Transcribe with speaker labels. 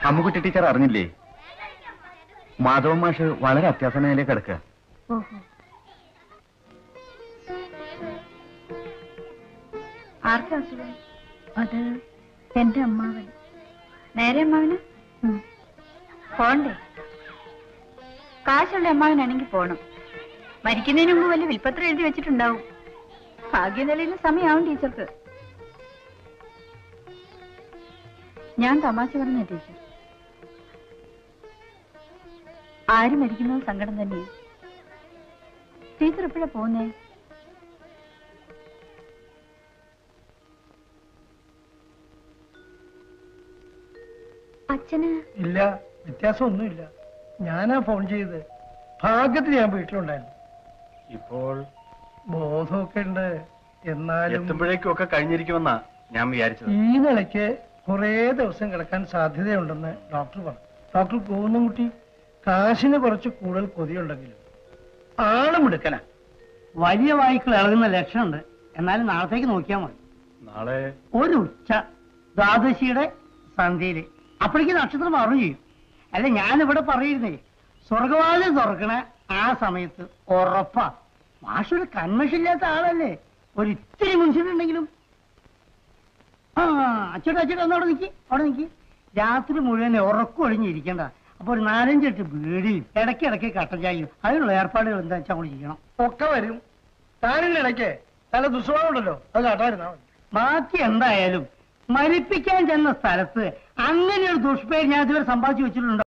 Speaker 1: Ammukutty teacher അറിഞ്ഞില്ലേ? മാധവൻ മാഷ് വളരെ അത്യാസനയിലേക്ക് കിടക്കുക.
Speaker 2: ആർക്കാ അസുഖം? അത് എന്റെ അമ്മാവൻ. നേരെ അമ്മാവന് പോണ്ടേ? കാശുള്ള അമ്മാവനാണെങ്കിൽ പോണം. മരിക്കുന്നതിന് മുമ്പ് വലിയ വിൽപ്പത്രം എഴുതി വെച്ചിട്ടുണ്ടാവും. ഭാഗ്യം തെളിയുന്ന സമയമാവും ടീച്ചർക്ക്. ഞാൻ തമാശ പറഞ്ഞ ടീച്ചർ. ആര് മരിക്കുന്നത് സങ്കടം തന്നെയാ. ടീച്ചർ എപ്പോഴാ പോന്നേ? അച്ഛന്
Speaker 3: ഇല്ല, വ്യത്യാസമൊന്നുമില്ല. ഞാനാ ഫോൺ ചെയ്ത്. ഭാഗ്യത്തിന് ഞാൻ വീട്ടിലുണ്ടായിരുന്നു. ഇപ്പോൾ ബോധമൊക്കെ ഉണ്ട്. എന്നാലും
Speaker 1: എത്തുമ്പോഴേക്കും ഒക്കെ കഴിഞ്ഞിരിക്കുമെന്നാ ഞാൻ വിചാരിച്ചത്.
Speaker 3: ഈ നിലയ്ക്ക് കുറേ ദിവസം കിടക്കാൻ സാധ്യതയുണ്ടെന്ന് ഡോക്ടർ പറഞ്ഞു. ഡോക്ടർ കോന്നുകുട്ടി കാശിന് കുറച്ച് കൂടുതൽ കൊതിയുണ്ടെങ്കിലും ആളും എടുക്കല.
Speaker 4: വലിയ വായിക്കൾ ഇളകുന്ന ലക്ഷണമുണ്ട്. എന്നാലും നാളത്തേക്ക് നോക്കിയാൽ മതി.
Speaker 1: നാളെ
Speaker 4: ഒരു ഉച്ച ദ്വാദശിയുടെ സന്ധ്യയില് അപ്പോഴേക്ക് നക്ഷത്രം അറിഞ്ഞു ചെയ്യും. അല്ല, ഞാനിവിടെ പറയുന്നേ, സ്വർഗവാതിൽ തുറക്കണ ആ സമയത്ത് ഉറപ്പാ. മാഷൊരു കന്മഷില്ലാത്ത ആളല്ലേ. ഒരു ഇത്തിരി മുൻസിലുണ്ടെങ്കിലും. അച്ചോട്ടെ ഒന്ന് അവിടെ നിൽക്കി. രാത്രി മുഴുവൻ ഉറക്കൊഴിഞ്ഞിരിക്കണ്ട. അപ്പൊ ഒരു 4-5 ബീഡിയും ഇടയ്ക്കിടയ്ക്ക് കട്ടൻ ചായയും അതിനുള്ള ഏർപ്പാടുകൾ എന്താ വെച്ചാൽ നമ്മൾ ചെയ്യണം.
Speaker 3: ഒക്കെ വരും. താനിന്റെ ഇടയ്ക്ക് നല്ല ദുസ്വഭാവം ഉണ്ടല്ലോ, അത് കാട്ടായിരുന്നാ മതി.
Speaker 4: ബാക്കി എന്തായാലും മരിപ്പിക്കാൻ ചെന്ന സ്ഥലത്ത് അങ്ങനെ ഒരു ദുഷ്പേര് ഞാൻ ഇതുവരെ സമ്പാദിച്ചു വെച്ചിട്ടുണ്ടോ?